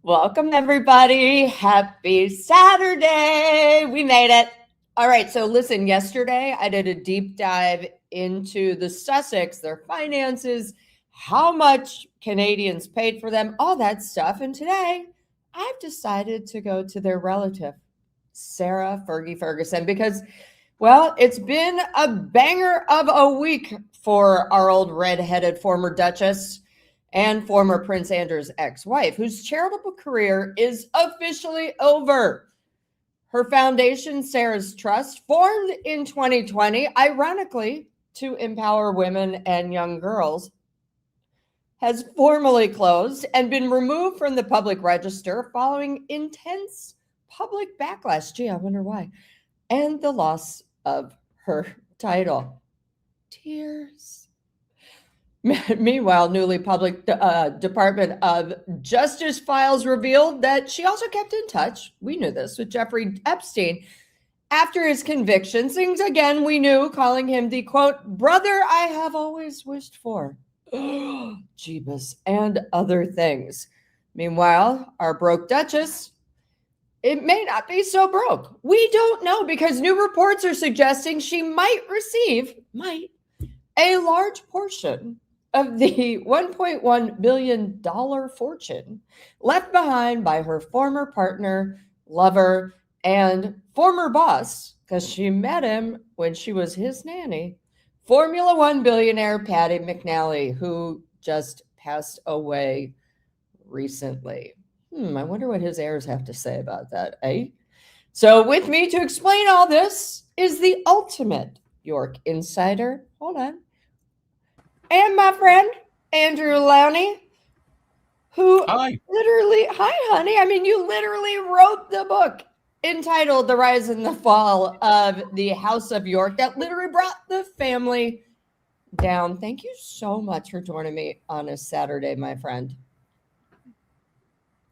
Welcome, everybody. Happy Saturday. We made it. All right. So, listen, yesterday I did a deep dive into the Sussex, their finances, how much Canadians paid for them, all that stuff. And today I've decided to go to their relative, Sarah Fergie Ferguson, because, well, it's been a banger of a week for our old redheaded former Duchess and former Prince Andrew's ex-wife, whose charitable career is officially over. Her foundation, Sarah's Trust, formed in 2020, ironically, to empower women and young girls, has formally closed and been removed from the public register following intense public backlash. Gee, I wonder why. And the loss of her title. Tears. Meanwhile, newly public Department of Justice files revealed that she also kept in touch, we knew this, with Jeffrey Epstein after his conviction. Things again we knew, calling him the, quote, brother I have always wished for. Jeebus, and other things. Meanwhile, our broke Duchess, it may not be so broke. We don't know, because new reports are suggesting she might receive, a large portion of the $1.1 billion fortune left behind by her former partner, lover, and former boss, because she met him when she was his nanny, Formula One billionaire Patty McNally, who just passed away recently. I wonder what his heirs have to say about that, eh? So with me to explain all this is the ultimate York insider. Hold on. And my friend, Andrew Lownie, who literally, hi, honey. I mean, you literally wrote the book entitled The Rise and the Fall of the House of York that literally brought the family down. Thank you so much for joining me on a Saturday, my friend.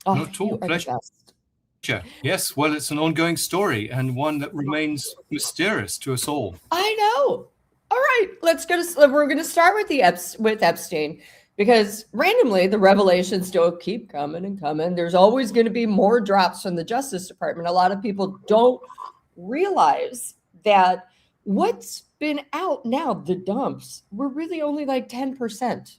Oh, not at all. Pleasure. Yes, well, it's an ongoing story and one that remains mysterious to us all. I know. All right, we're going to start with Epstein, because randomly the revelations don't keep coming and coming. There's always going to be more drops from the Justice Department. A lot of people don't realize that what's been out now, the dumps, were really only like 10%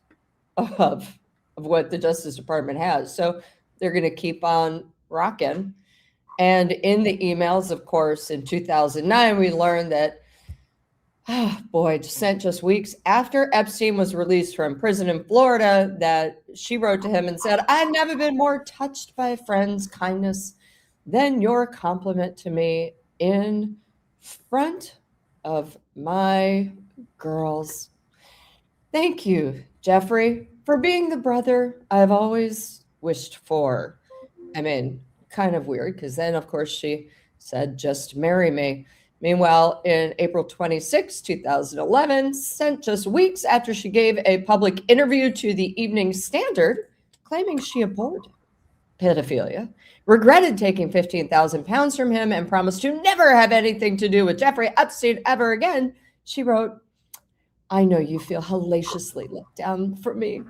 of what the Justice Department has. So they're going to keep on rocking. And in the emails, of course, in 2009, we learned that, just weeks after Epstein was released from prison in Florida, that she wrote to him and said, I've never been more touched by a friend's kindness than your compliment to me in front of my girls. Thank you, Jeffrey, for being the brother I've always wished for. I mean, kind of weird, because then, of course, she said, just marry me. Meanwhile, in April 26, 2011, sent just weeks after she gave a public interview to the Evening Standard, claiming she abhorred pedophilia, regretted taking 15,000 pounds from him, and promised to never have anything to do with Jeffrey Epstein ever again, she wrote, I know you feel hellaciously let down from me,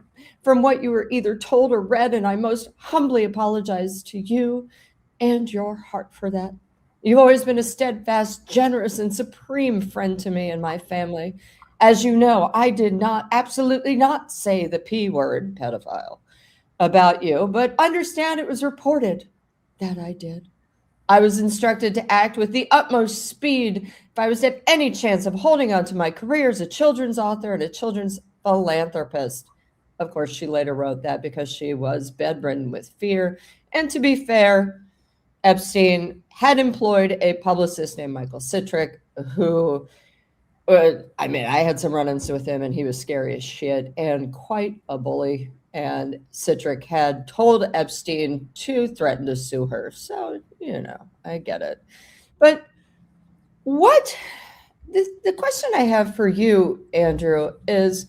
from what you were either told or read, and I most humbly apologize to you and your heart for that. You've always been a steadfast, generous, and supreme friend to me and my family. As you know, I did absolutely not say the P word, pedophile, about you, but understand it was reported that I did. I was instructed to act with the utmost speed if I was to have any chance of holding on to my career as a children's author and a children's philanthropist. Of course, she later wrote that because she was bedridden with fear. And to be fair, Epstein had employed a publicist named Michael Citrick, who, I had some run-ins with him, and he was scary as shit and quite a bully. And Citrick had told Epstein to threaten to sue her. So, I get it. But the question I have for you, Andrew, is,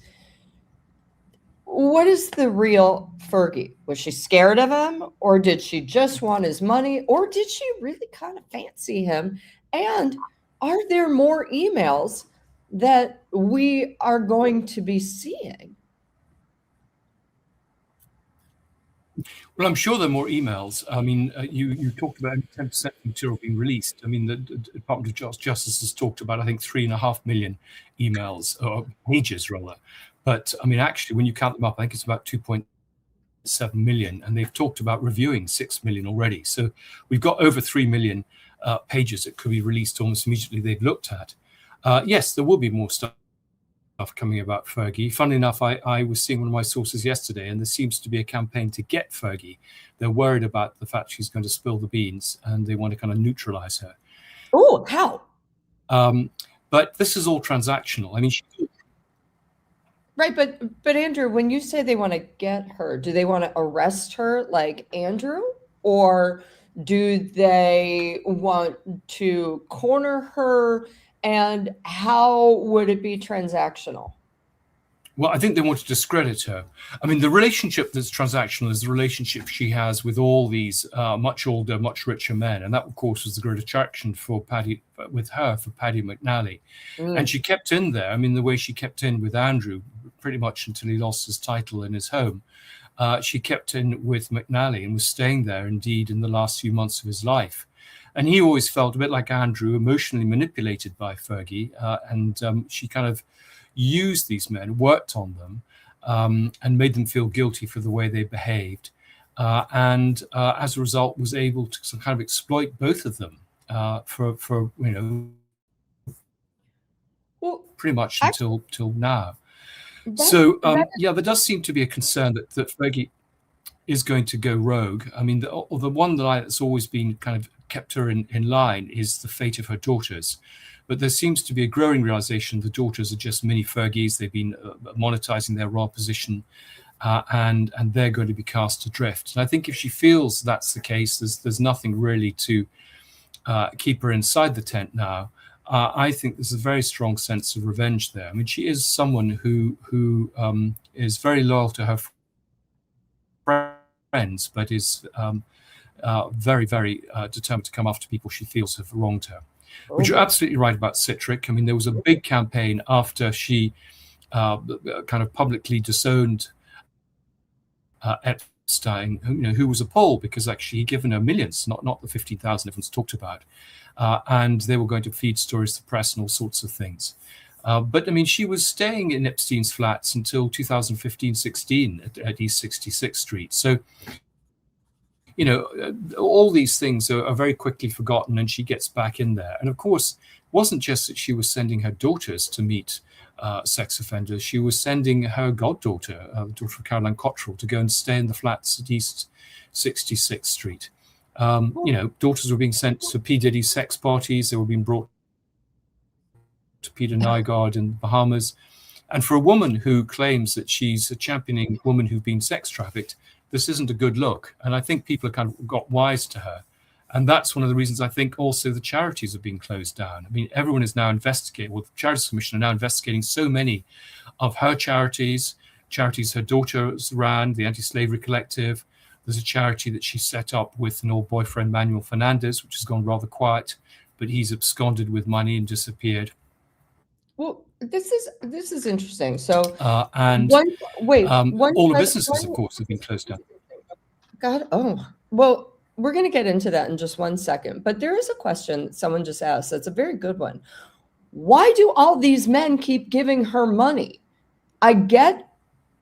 what is the real Fergie? Was she scared of him, or did she just want his money, or did she really kind of fancy him? And are there more emails that we are going to be seeing? Well, I'm sure there are more emails. I mean, you talked about 10% of material being released. I mean, the Department of Justice has talked about, I think, 3.5 million emails, or pages rather. But I mean, actually, when you count them up, I think it's about 2.7 million, and they've talked about reviewing 6 million already. So we've got over 3 million pages that could be released almost immediately they've looked at. Yes, there will be more stuff coming about Fergie. Funnily enough, I was seeing one of my sources yesterday, and there seems to be a campaign to get Fergie. They're worried about the fact she's going to spill the beans, and they want to kind of neutralize her. Oh, how? But this is all transactional. I mean, Right, but Andrew, when you say they want to get her, do they want to arrest her like Andrew, or do they want to corner her? And how would it be transactional? Well, I think they want to discredit her. I mean, the relationship that's transactional is the relationship she has with all these much older, much richer men. And that, of course, was the great attraction for Patty McNally. And she kept in there. I mean, the way she kept in with Andrew pretty much until he lost his title in his home. She kept in with McNally and was staying there, indeed, in the last few months of his life. And he always felt a bit like Andrew, emotionally manipulated by Fergie. And she kind of used these men, worked on them, and made them feel guilty for the way they behaved. And as a result, was able to kind of exploit both of them for well, pretty much until now. So, yeah, there does seem to be a concern that Fergie is going to go rogue. I mean, the one that's always been kind of kept her in line is the fate of her daughters. But there seems to be a growing realization the daughters are just mini Fergies. They've been monetizing their royal position, and they're going to be cast adrift. And I think if she feels that's the case, there's nothing really to keep her inside the tent now. I think there's a very strong sense of revenge there. I mean, she is someone who is very loyal to her friends, but is very, very determined to come after people she feels have wronged her. But you're absolutely right about Citric. I mean, there was a big campaign after she kind of publicly disowned Epstein, who was appalled because actually he'd given her millions, not the 15,000 everyone's talked about. And they were going to feed stories to the press and all sorts of things. But I mean, she was staying in Epstein's flats until 2015-16 at East 66th Street. So, all these things are very quickly forgotten, and she gets back in there. And of course, it wasn't just that she was sending her daughters to meet sex offenders. She was sending her goddaughter, the daughter of Caroline Cottrell, to go and stay in the flats at East 66th Street. Daughters were being sent to P. Diddy's sex parties. They were being brought to Peter Nygaard in the Bahamas. And for a woman who claims that she's a championing women who've been sex trafficked, this isn't a good look. And I think people have kind of got wise to her. And that's one of the reasons I think also the charities are being closed down. I mean, everyone is now investigating, well, the Charities Commission are now investigating so many of her charities her daughters ran, the Anti-Slavery Collective. There's a charity that she set up with an old boyfriend, Manuel Fernandez, which has gone rather quiet, but he's absconded with money and disappeared. Well, this is interesting. So, all the businesses, of course, have been closed down. God, well, we're going to get into that in just one second. But there is a question that someone just asked. That's a very good one. Why do all these men keep giving her money? I get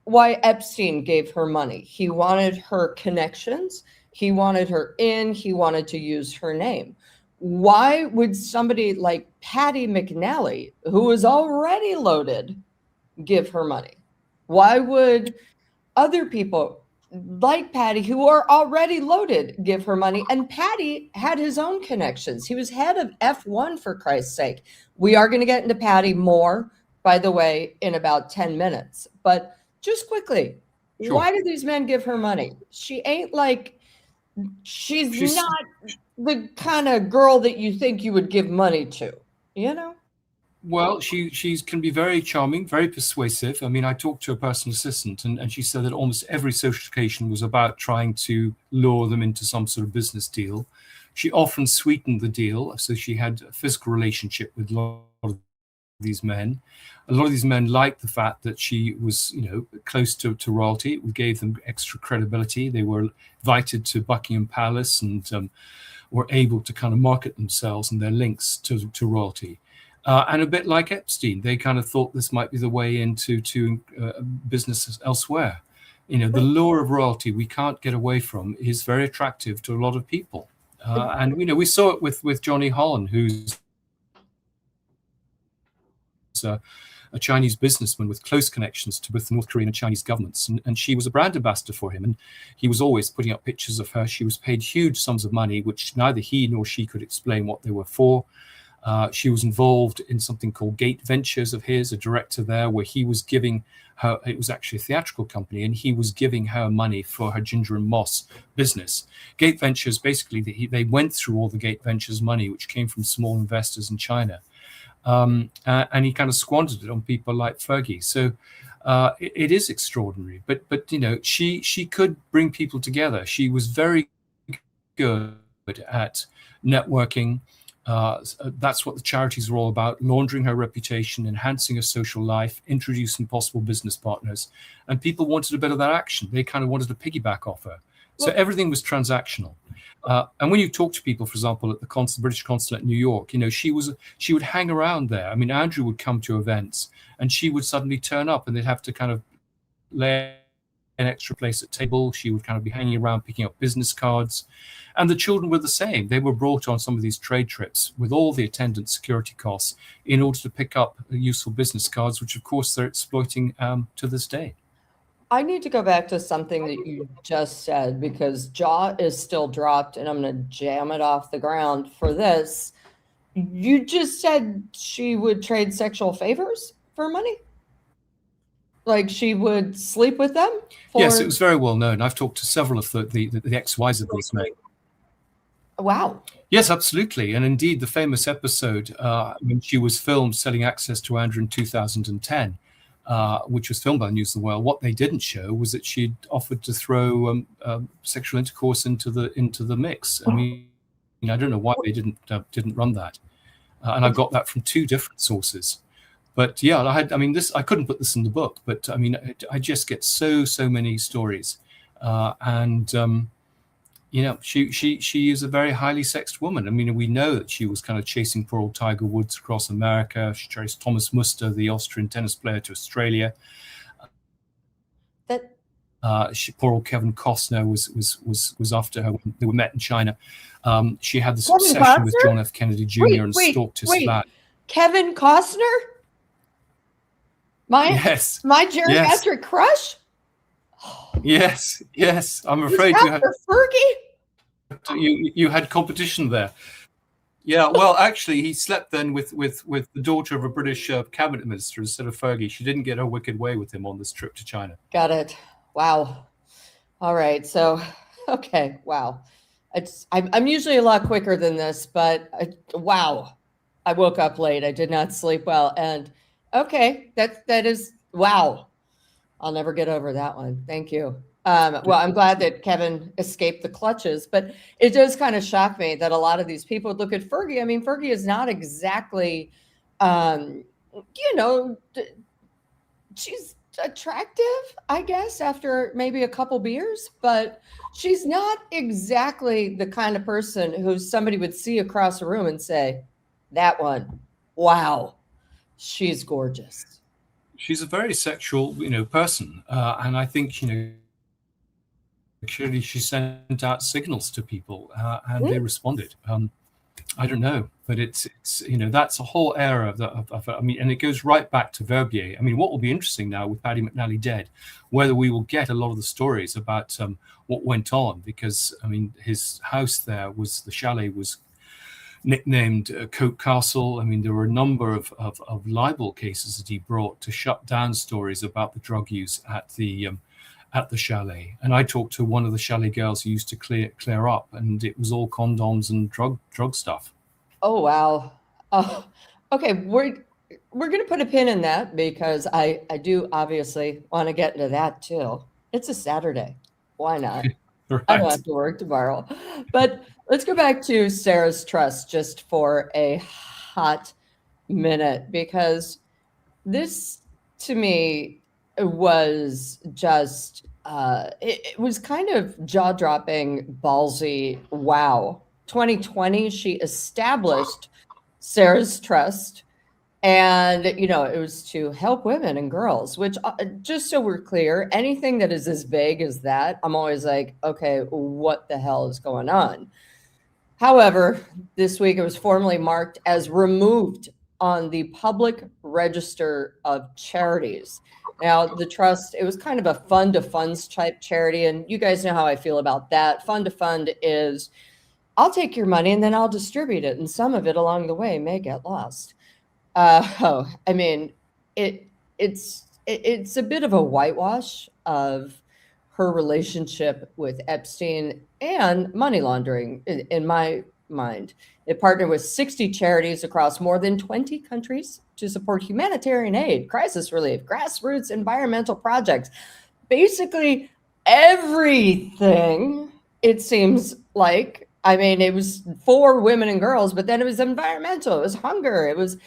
why Epstein gave her money. He wanted her connections. He wanted her in. He wanted to use her name. Why would somebody like Patty McNally, who is already loaded, give her money? Why would other people like Patty, who are already loaded, give her money? And Patty had his own connections. He was head of F1, for Christ's sake. We are going to get into Patty more, by the way, in about 10 minutes. But just quickly, sure. Why do these men give her money? She ain't like, she's not the kind of girl that you think you would give money to, Well, she can be very charming, very persuasive. I mean, I talked to a personal assistant, and she said that almost every social occasion was about trying to lure them into some sort of business deal. She often sweetened the deal, so she had a physical relationship with a lot of these men. A lot of these men liked the fact that she was, close to royalty. It gave them extra credibility. They were invited to Buckingham Palace and were able to kind of market themselves and their links to royalty. And a bit like Epstein, they kind of thought this might be the way into business elsewhere. The lure of royalty we can't get away from is very attractive to a lot of people. And we saw it with Johnny Holland, who's a Chinese businessman with close connections to both the North Korean and Chinese governments. And she was a brand ambassador for him. And he was always putting up pictures of her. She was paid huge sums of money, which neither he nor she could explain what they were for. She was involved in something called Gate Ventures of his, a director there, where he was giving her, it was actually a theatrical company, and he was giving her money for her Ginger and Moss business. Gate Ventures, basically, they went through all the Gate Ventures money, which came from small investors in China. And he kind of squandered it on people like Fergie. So it is extraordinary. But she could bring people together. She was very good at networking. That's what the charities are all about: laundering her reputation, enhancing her social life, introducing possible business partners. And people wanted a bit of that action. They kind of wanted to piggyback off her. So everything was transactional. And when you talk to people, for example, at the British consulate in New York, she would hang around there. I mean, Andrew would come to events and she would suddenly turn up and they'd have to kind of lay an extra place at table. She would kind of be hanging around picking up business cards. And the children were the same. They were brought on some of these trade trips with all the attendant security costs in order to pick up useful business cards, which, of course, they're exploiting to this day. I need to go back to something that you just said, because jaw is still dropped and I'm going to jam it off the ground for this. You just said she would trade sexual favors for money? Like she would sleep with them? Yes, it was very well known. I've talked to several of the ex-wives of these men. Wow. Yes, absolutely. And indeed, the famous episode when she was filmed selling access to Andrew in 2010, which was filmed by News of the World, what they didn't show was that she'd offered to throw sexual intercourse into the mix. I mean, I don't know why they didn't run that, and I got that from two different sources. But yeah, I couldn't put this in the book, but I mean, I just get so many stories, and she is a very highly sexed woman. I mean, we know that she was kind of chasing poor old Tiger Woods across America. She chased Thomas Muster, the Austrian tennis player, to Australia. Poor old Kevin Costner was after her when they were met in China. She had this obsession with John F. Kennedy Jr. and stalked his flat. Kevin Costner? My geriatric crush? Yes. I'm afraid you had Fergie. You had competition there. Yeah, well, actually, he slept then with the daughter of a British cabinet minister instead of Fergie. She didn't get her wicked way with him on this trip to China. Got it. Wow. All right. So, okay. Wow. I'm usually a lot quicker than this, but wow. I woke up late. I did not sleep well, and okay, that is wow. I'll never get over that one. Thank you. Well, I'm glad that Kevin escaped the clutches, but it does kind of shock me that a lot of these people look at Fergie. I mean, Fergie is not exactly, she's attractive, I guess, after maybe a couple beers, but she's not exactly the kind of person who somebody would see across the room and say, that one, wow, she's gorgeous. She's a very sexual, person, and I think, clearly she sent out signals to people, and they responded. I don't know, but it's that's a whole era of and it goes right back to Verbier. I mean, what will be interesting now with Patty McNally dead, whether we will get a lot of the stories about what went on, because I mean, his house there the chalet was nicknamed Coke Castle. I mean, there were a number of libel cases that he brought to shut down stories about the drug use at the chalet. And I talked to one of the chalet girls who used to clear up, and it was all condoms and drug stuff. Oh wow. Okay, we're gonna put a pin in that, because I do obviously want to get into that too. It's a Saturday. Why not? Right. I don't have to work tomorrow. But let's go back to Sarah's trust just for a hot minute, because this to me was just it was kind of jaw-dropping, ballsy. Wow. 2020, she established Sarah's Trust, and it was to help women and girls, which, just so we're clear, anything that is as vague as that, I'm always like, okay, what the hell is going on? However, this week it was formally marked as removed on the public register of charities. Now, the trust, it was kind of a fund to funds type charity, and you guys know how I feel about that. Fund to fund is, I'll take your money and then I'll distribute it, and some of it along the way may get lost. I mean, it's a bit of a whitewash of her relationship with Epstein and money laundering, in my mind. It partnered with 60 charities across more than 20 countries to support humanitarian aid, crisis relief, grassroots environmental projects. Basically, everything, it seems like. I mean, it was for women and girls, but then it was environmental, it was hunger, it was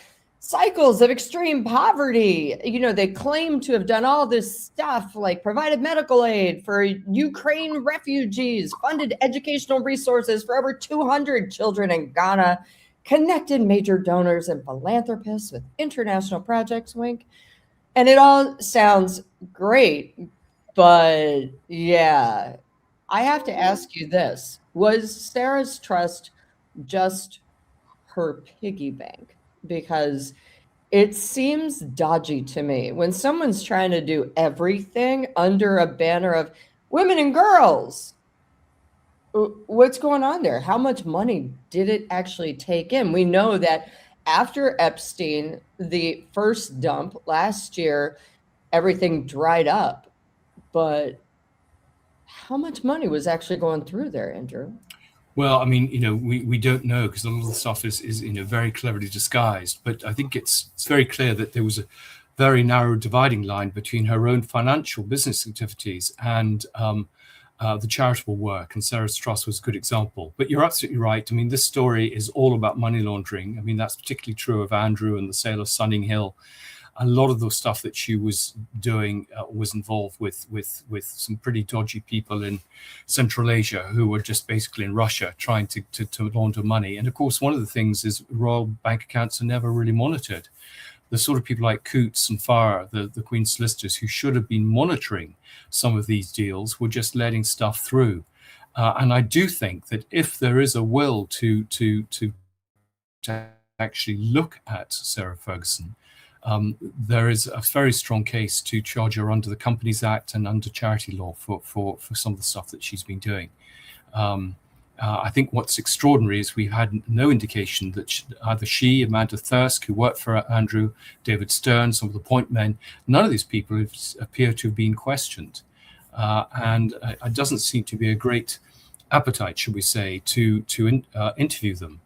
cycles of extreme poverty. They claim to have done all this stuff, like provided medical aid for Ukraine refugees, funded educational resources for over 200 children in Ghana, connected major donors and philanthropists with international projects, wink. And it all sounds great, but yeah, I have to ask you this. Was Sarah's Trust just her piggy bank? Because it seems dodgy to me when someone's trying to do everything under a banner of women and girls. What's going on there? How much money did it actually take in? We know that after Epstein, the first dump last year, everything dried up. But how much money was actually going through there, Andrew? Well, I mean, we don't know, because a lot of the stuff is very cleverly disguised. But I think it's very clear that there was a very narrow dividing line between her own financial business activities and the charitable work. And Sarah's Trust was a good example. But you're absolutely right. I mean, this story is all about money laundering. I mean, that's particularly true of Andrew and the sale of Sunning Hill. A lot of the stuff that she was doing was involved with some pretty dodgy people in Central Asia who were just basically in Russia trying to launder money. And of course, one of the things is royal bank accounts are never really monitored. The sort of people like Coutts and Farr, the Queen's solicitors, who should have been monitoring some of these deals, were just letting stuff through. And I do think that if there is a will to actually look at Sarah Ferguson, there is a very strong case to charge her under the Companies Act and under charity law for some of the stuff that she's been doing. I think what's extraordinary is we've had no indication that either she, Amanda Thirsk, who worked for Andrew, David Stern, some of the point men, none of these people appear to have been questioned. And it doesn't seem to be a great appetite, should we say, to interview them.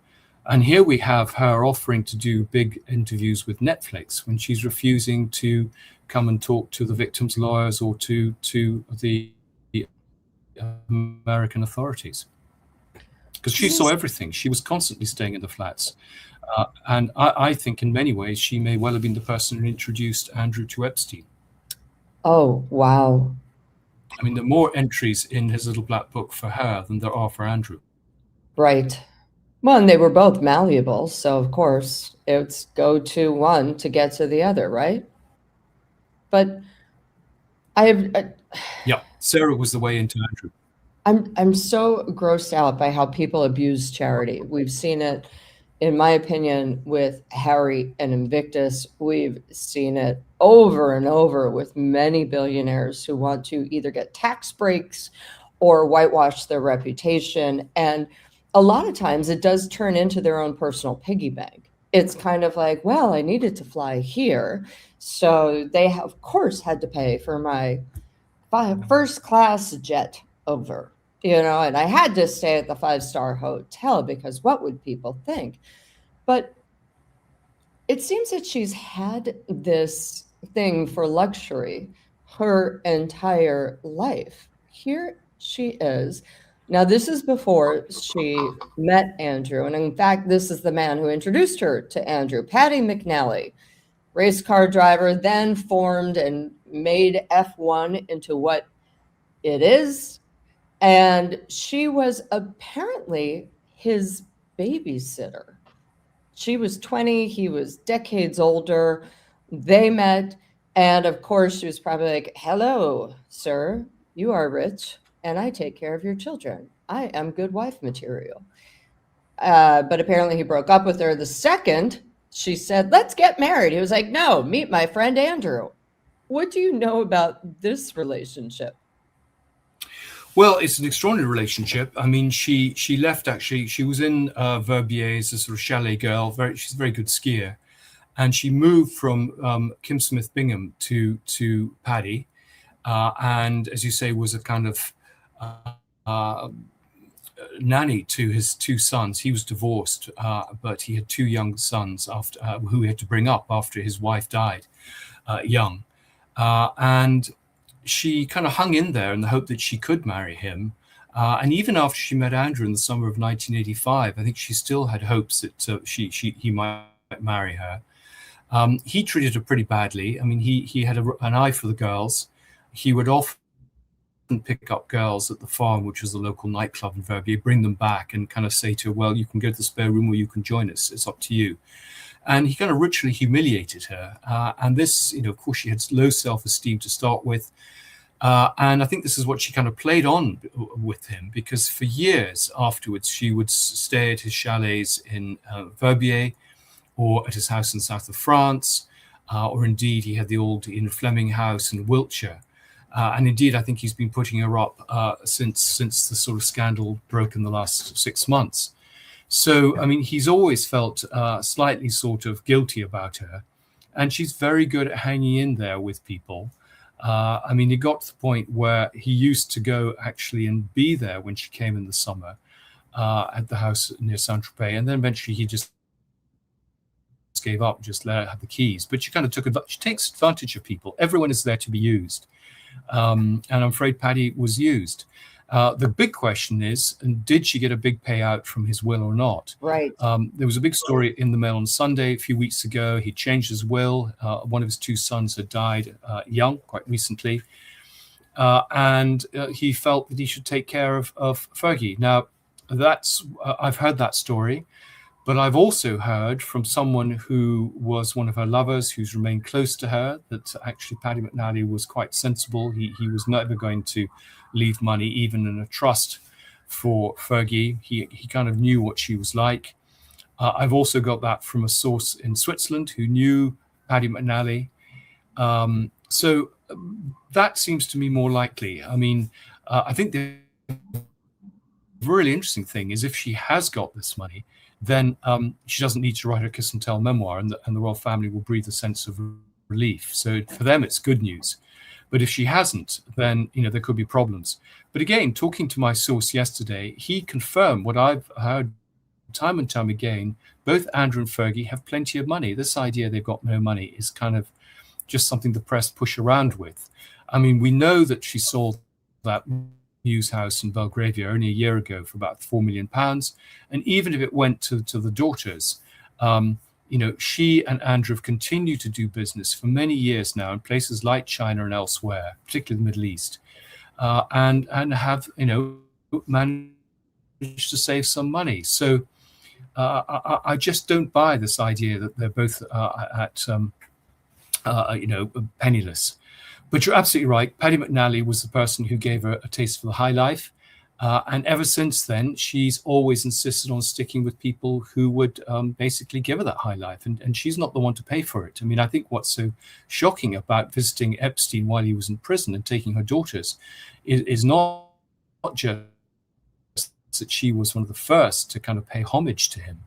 And here we have her offering to do big interviews with Netflix when she's refusing to come and talk to the victims' lawyers or to the American authorities. Because she saw everything. She was constantly staying in the flats. And I think in many ways she may well have been the person who introduced Andrew to Epstein. Oh, wow. I mean, there are more entries in his little black book for her than there are for Andrew. Right. Well, and they were both malleable, so of course it's go to one to get to the other, right? But yeah, Sarah was the way into Andrew. I'm so grossed out by how people abuse charity. We've seen it, in my opinion, with Harry and Invictus. We've seen it over and over with many billionaires who want to either get tax breaks or whitewash their reputation. And a lot of times it does turn into their own personal piggy bank. It's kind of like, well, I needed to fly here, so they, of course, had to pay for my first class jet over, and I had to stay at the 5-star hotel because what would people think? But it seems that she's had this thing for luxury her entire life. Here she is, Now, this is before she met Andrew. And in fact, this is the man who introduced her to Andrew, Patty McNally, race car driver, then formed and made F1 into what it is. And she was apparently his babysitter. She was 20, he was decades older. They met. And of course, she was probably like, hello, sir, you are rich, and I take care of your children. I am good wife material. But apparently, he broke up with her the second she said, let's get married. He was like, no, meet my friend Andrew. What do you know about this relationship? Well, it's an extraordinary relationship. I mean, she left actually. She was in Verbier as a sort of chalet girl. She's a very good skier, and she moved from Kim Smith Bingham to Paddy, and as you say, was a kind of nanny to his two sons. He was divorced, but he had two young sons after who he had to bring up after his wife died young, and she kind of hung in there in the hope that she could marry him. And even after she met Andrew in the summer of 1985, I think she still had hopes that he might marry her. He treated her pretty badly. I mean, he had an eye for the girls. He would often pick up girls at the farm, which was the local nightclub in Verbier, bring them back and kind of say to her, well, you can go to the spare room or you can join us. It's up to you. And he kind of ritually humiliated her. And this, of course, she had low self-esteem to start with. And I think this is what she kind of played on with him, because for years afterwards, she would stay at his chalets in Verbier or at his house in south of France, or indeed he had the old Ian Fleming house in Wiltshire. And indeed, I think he's been putting her up since the sort of scandal broke in the last 6 months. So, I mean, he's always felt slightly sort of guilty about her. And she's very good at hanging in there with people. I mean, it got to the point where he used to go actually and be there when she came in the summer at the house near Saint-Tropez. And then eventually he just gave up, just let her have the keys. But she kind of she takes advantage of people. Everyone is there to be used. And I'm afraid Paddy was used. The big question is, did she get a big payout from his will or not? Right. There was a big story in the Mail on Sunday a few weeks ago. He changed his will. One of his two sons had died young, quite recently. And he felt that he should take care of Fergie. Now, I've heard that story. But I've also heard from someone who was one of her lovers, who's remained close to her, that actually Paddy McNally was quite sensible. He was never going to leave money, even in a trust for Fergie. He kind of knew what she was like. I've also got that from a source in Switzerland who knew Paddy McNally. So that seems to me more likely. I mean, I think the really interesting thing is if she has got this money, then she doesn't need to write her kiss and tell memoir, and the royal family will breathe a sense of relief. So for them, it's good news. But if she hasn't, then there could be problems. But again, talking to my source yesterday, he confirmed what I've heard time and time again. Both Andrew and Fergie have plenty of money. This idea they've got no money is kind of just something the press push around with. I mean, we know that she sold that news house in Belgravia only a year ago for about £4 million. And even if it went to the daughters, she and Andrew have continued to do business for many years now in places like China and elsewhere, particularly the Middle East, and have, managed to save some money. So I just don't buy this idea that they're both penniless. But you're absolutely right. Paddy McNally was the person who gave her a taste for the high life. And ever since then, she's always insisted on sticking with people who would basically give her that high life. And she's not the one to pay for it. I mean, I think what's so shocking about visiting Epstein while he was in prison and taking her daughters is not just that she was one of the first to kind of pay homage to him,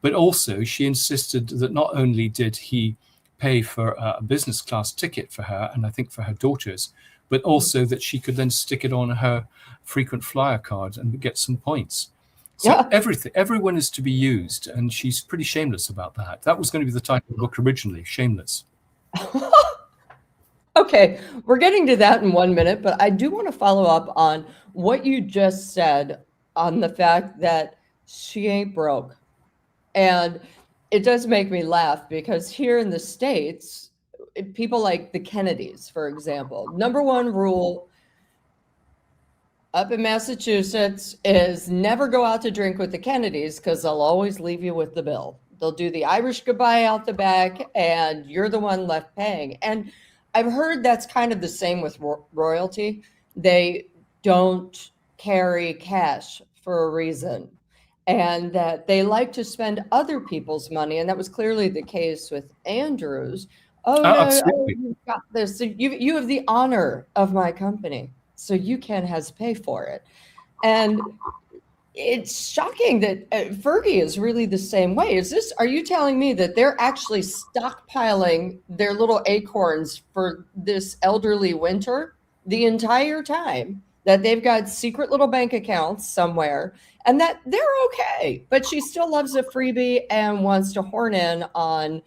but also she insisted that not only did he pay for a business class ticket for her, and I think for her daughters, but also that she could then stick it on her frequent flyer card and get some points. So yeah. Everyone is to be used, and she's pretty shameless about that. That was going to be the title of the book originally, Shameless. Okay, we're getting to that in 1 minute, but I do want to follow up on what you just said on the fact that she ain't broke. And it does make me laugh because here in the States, people like the Kennedys, for example, number one rule up in Massachusetts is never go out to drink with the Kennedys because they'll always leave you with the bill. They'll do the Irish goodbye out the back and you're the one left paying. And I've heard that's kind of the same with royalty. They don't carry cash for a reason, and that they like to spend other people's money. And that was clearly the case with Andrews. Oh, no, Absolutely. you've got this. So you have the honor of my company, so you can't pay for it. And it's shocking that Fergie is really the same way. Are you telling me that they're actually stockpiling their little acorns for this elderly winter the entire time, that they've got secret little bank accounts somewhere and that they're okay, but she still loves a freebie and wants to horn in on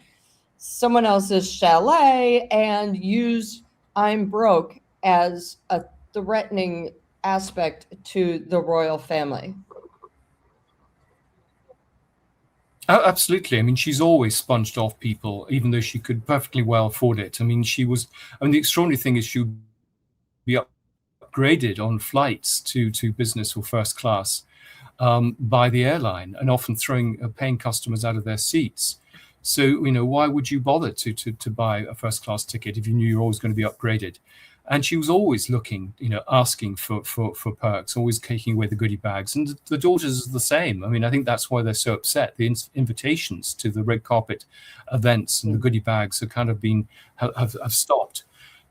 someone else's chalet and use I'm broke as a threatening aspect to the royal family? Oh, absolutely. I mean, she's always sponged off people, even though she could perfectly well afford it. I mean, the extraordinary thing is she would be upgraded on flights to business or first class by the airline, and often paying customers out of their seats. So, why would you bother to buy a first class ticket if you knew you're always going to be upgraded? And she was always looking, asking for perks, always taking away the goodie bags. And the daughters are the same. I mean, I think that's why they're so upset. The invitations to the red carpet events and the goodie bags have stopped.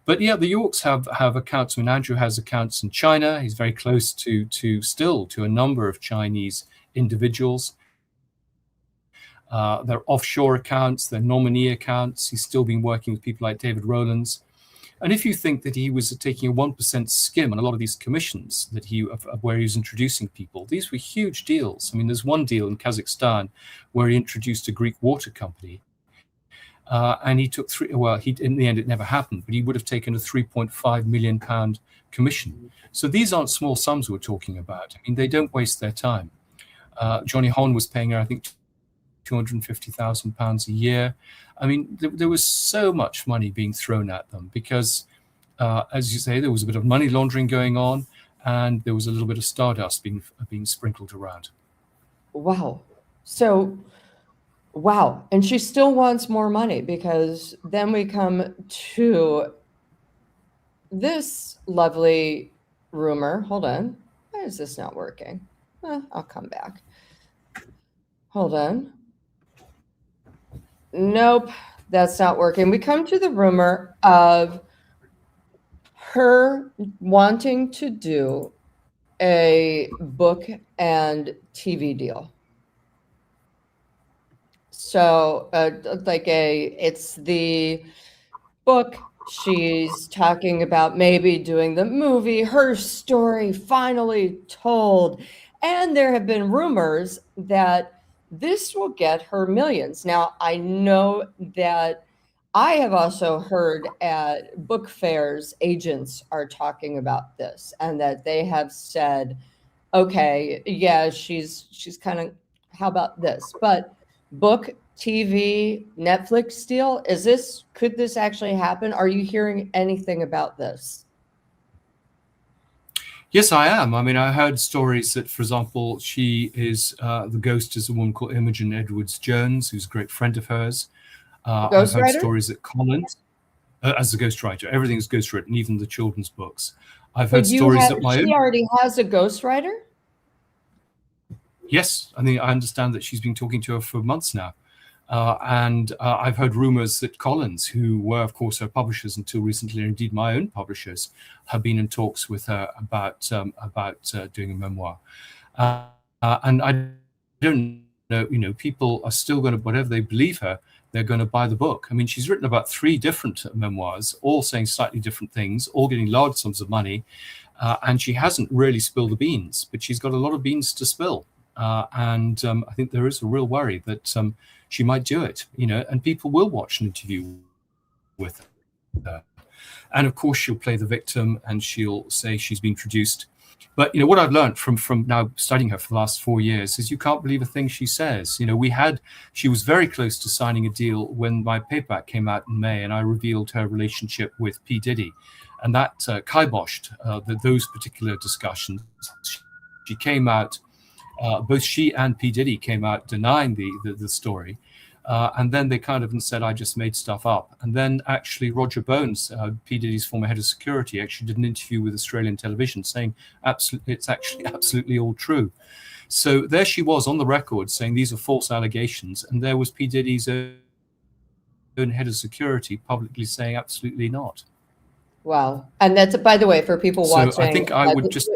But yeah, the Yorks have accounts. I mean, Andrew has accounts in China. He's very close to a number of Chinese individuals. Their offshore accounts, their nominee accounts. He's still been working with people like David Rowlands. And if you think that he was taking a 1% skim on a lot of these commissions where he was introducing people, these were huge deals. I mean, there's one deal in Kazakhstan where he introduced a Greek water company. And he took in the end, it never happened, but he would have taken a £3.5 million commission. So these aren't small sums we're talking about. I mean, they don't waste their time. Johnny Hon was paying her, I think, £250,000 a year. I mean, there was so much money being thrown at them because, as you say, there was a bit of money laundering going on, and there was a little bit of stardust being sprinkled around. Wow. So, wow. And she still wants more money, because then we come to this lovely rumor. Hold on. Why is this not working? I'll come back. Hold on. Nope, that's not working. We come to the rumor of her wanting to do a book and TV deal. So it's the book. She's talking about maybe doing the movie, her story finally told. And there have been rumors that this will get her millions. Now, I know that I have also heard at book fairs, agents are talking about this, and that they have said, okay, yeah, she's kind of, how about this? But book, TV, Netflix deal, could this actually happen? Are you hearing anything about this? Yes, I am. I mean, I heard stories that, for example, the ghost is a woman called Imogen Edwards Jones, who's a great friend of hers. I've heard stories that Collins, as a ghostwriter, everything's ghostwritten, even the children's books. I've heard stories that she already has a ghostwriter? Yes, I mean, I understand that she's been talking to her for months now. And I've heard rumors that Collins, who were, of course, her publishers until recently, and indeed my own publishers, have been in talks with her about doing a memoir. And I don't know, people are still going to, whatever they believe her, they're going to buy the book. I mean, she's written about 3 different memoirs, all saying slightly different things, all getting large sums of money. And she hasn't really spilled the beans, but she's got a lot of beans to spill. And I think there is a real worry that she might do it, and people will watch an interview with her. And of course, she'll play the victim and she'll say she's been traduced. But what I've learned from now studying her for the last 4 years is you can't believe a thing she says. She was very close to signing a deal when my paperback came out in May, and I revealed her relationship with P. Diddy, and that kiboshed those particular discussions. She came out, both she and P. Diddy came out denying the story. And then they kind of said, I just made stuff up. And then actually Roger Bones, P. Diddy's former head of security, actually did an interview with Australian television saying it's actually absolutely all true. So there she was on the record saying these are false allegations. And there was P. Diddy's own head of security publicly saying absolutely not. Wow. And that's, by the way, for people watching. So I think I would just...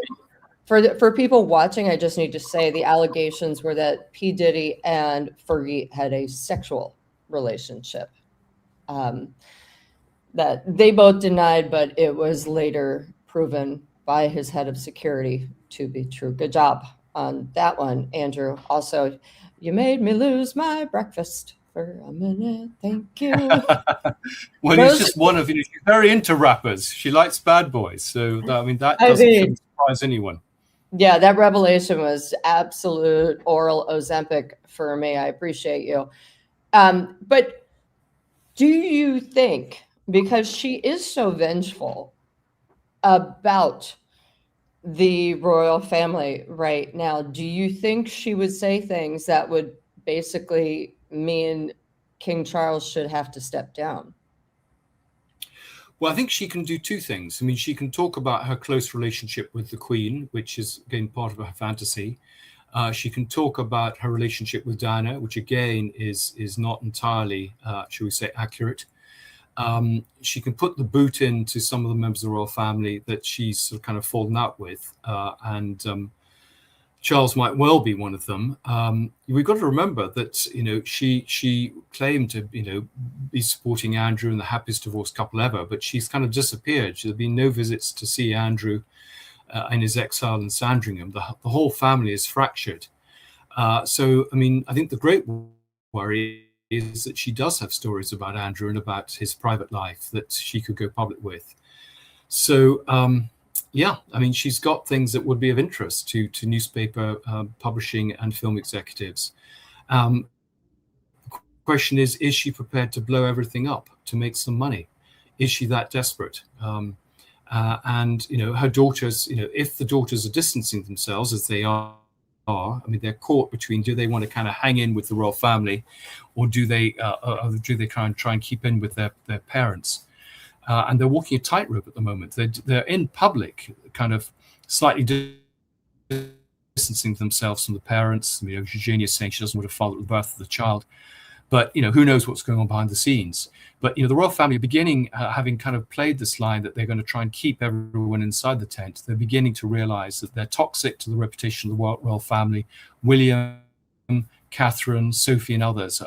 For people watching, I just need to say the allegations were that P. Diddy and Fergie had a sexual relationship that they both denied, but it was later proven by his head of security to be true. Good job on that one, Andrew. Also, you made me lose my breakfast for a minute. Thank you. Well, he's just one of, she's very into rappers. She likes bad boys. So, that doesn't surprise anyone. Yeah, that revelation was absolute oral Ozempic for me. I appreciate you. But do you think, because she is so vengeful about the royal family right now, do you think she would say things that would basically mean King Charles should have to step down? Well, I think she can do two things. She can talk about her close relationship with the Queen, which is, again, part of her fantasy. She can talk about her relationship with Diana, which, again, is not entirely, shall we say, accurate. She can put the boot into some of the members of the royal family that she's sort of kind of fallen out with. And Charles might well be one of them. We've got to remember that, she claimed to, be supporting Andrew and the happiest divorced couple ever, but she's kind of disappeared. There's been no visits to see Andrew in his exile in Sandringham. The whole family is fractured. So, I think the great worry is that she does have stories about Andrew and about his private life that she could go public with. So, yeah, she's got things that would be of interest to newspaper publishing and film executives. The question is she prepared to blow everything up to make some money? Is she that desperate? And, her daughters, if the daughters are distancing themselves as they are, they're caught between, do they want to kind of hang in with the royal family, or do they try and keep in with their parents? And they're walking a tightrope at the moment. They're in public, kind of slightly distancing themselves from the parents. Eugenia is saying she doesn't want to father at the birth of the child. But, who knows what's going on behind the scenes. But, the royal family beginning, having kind of played this line that they're going to try and keep everyone inside the tent, they're beginning to realize that they're toxic to the reputation of the royal family. William, Catherine, Sophie, and others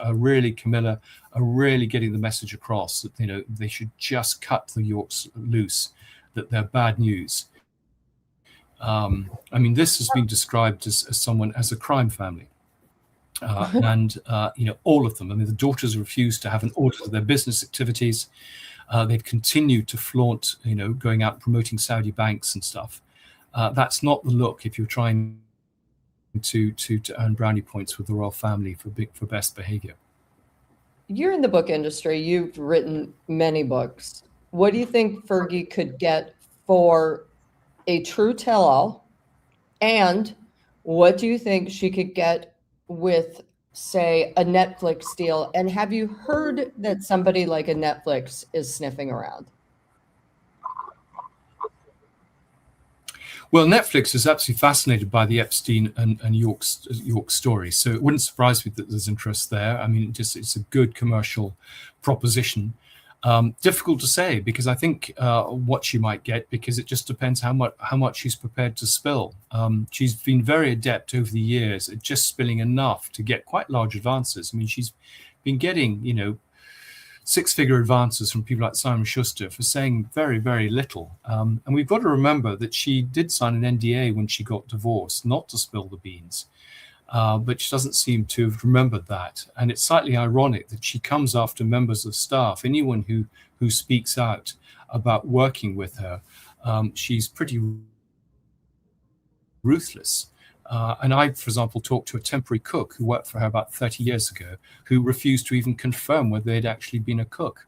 Camilla are really getting the message across that they should just cut the Yorks loose, that they're bad news. This has been described as a crime family, and all of them. The daughters refused to have an audit of their business activities. They've continued to flaunt, going out promoting Saudi banks and stuff. That's not the look if you're trying to earn brownie points with the royal family for best behavior. You're in the book industry. You've written many books. What do you think Fergie could get for a true tell-all? And what do you think she could get with, say, a Netflix deal? And have you heard that somebody like a Netflix is sniffing around? Well, Netflix is absolutely fascinated by the Epstein and York story, so it wouldn't surprise me that there's interest there. It's a good commercial proposition. Difficult to say, because I think what she might get, because it just depends how much she's prepared to spill. She's been very adept over the years at just spilling enough to get quite large advances. She's been getting, six-figure advances from people like Simon Schuster for saying very, very little. And we've got to remember that she did sign an NDA when she got divorced, not to spill the beans. But she doesn't seem to have remembered that. And it's slightly ironic that she comes after members of staff, anyone who speaks out about working with her. She's pretty ruthless. And I, for example, talked to a temporary cook who worked for her about 30 years ago, who refused to even confirm whether they'd actually been a cook.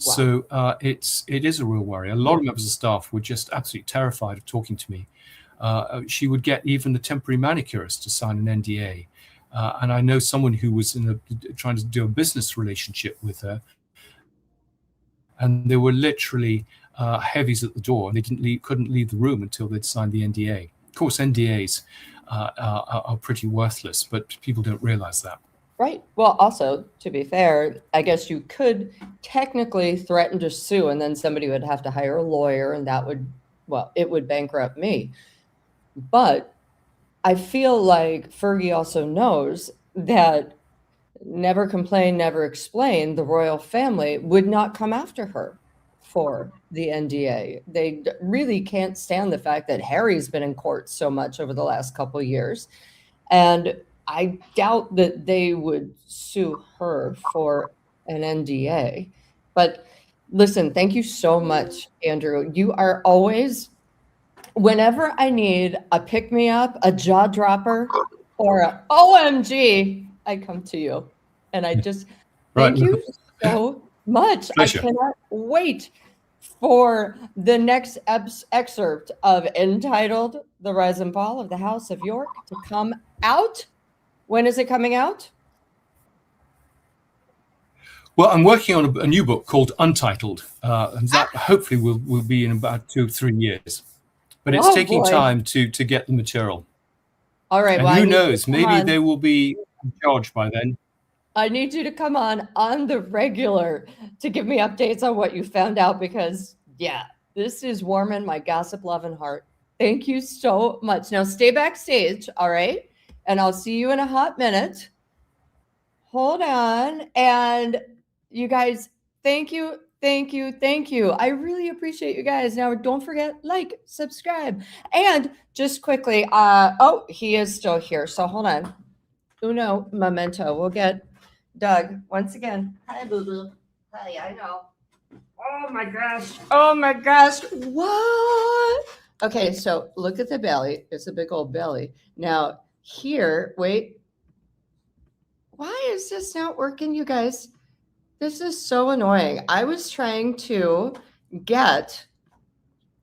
Wow. So it is a real worry. A lot of members of staff were just absolutely terrified of talking to me. She would get even the temporary manicurist to sign an NDA. And I know someone who was trying to do a business relationship with her, and there were literally heavies at the door, and they couldn't leave the room until they'd signed the NDA. Of course, NDAs are pretty worthless, but people don't realize that. Right. Well, also, to be fair, I guess you could technically threaten to sue, and then somebody would have to hire a lawyer, and that would, well, it would bankrupt me. But I feel like Fergie also knows that never complain, never explain, the royal family would not come after her for the NDA. They really can't stand the fact that Harry's been in court so much over the last couple of years. And I doubt that they would sue her for an NDA. But listen, thank you so much, Andrew. You are always, whenever I need a pick-me-up, a jaw dropper, or a OMG, I come to you. And I just thank you so much. Pleasure. I cannot wait for the next excerpt of entitled The Rise and Fall of the House of York to come out. When is it coming out? Well, I'm working on a new book called Untitled, and that hopefully will be in about 2 or 3 years. But it's taking time to get the material. All right. And well, who knows? Maybe they will be charged by then. I need you to come on the regular to give me updates on what you found out, because, yeah, this is warming my gossip loving heart. Thank you so much. Now, stay backstage, all right? And I'll see you in a hot minute. Hold on. And you guys, thank you. Thank you. Thank you. I really appreciate you guys. Now, don't forget, like, subscribe. And just quickly, oh, he is still here. So hold on. Uno momento. We'll get Doug once again. Hi, boo-boo. Hi, I know. Oh, my gosh. Oh, my gosh. What? Okay, so look at the belly. It's a big old belly. Now, here, wait. Why is this not working, you guys? This is so annoying. I was trying to get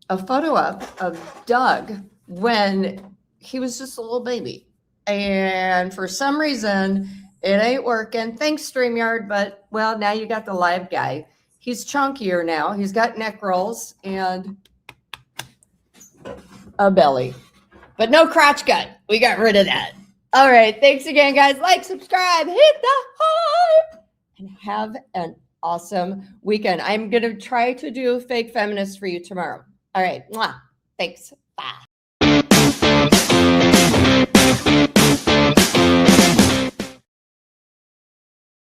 a photo up of Doug when he was just a little baby. And for some reason, it ain't working. Thanks, StreamYard. But, well, now you got the live guy. He's chunkier now. He's got neck rolls and a belly. But no crotch gut. We got rid of that. All right. Thanks again, guys. Like, subscribe, hit the heart, and have an awesome weekend. I'm going to try to do Fake Feminist for you tomorrow. All right. Mwah. Thanks. Bye.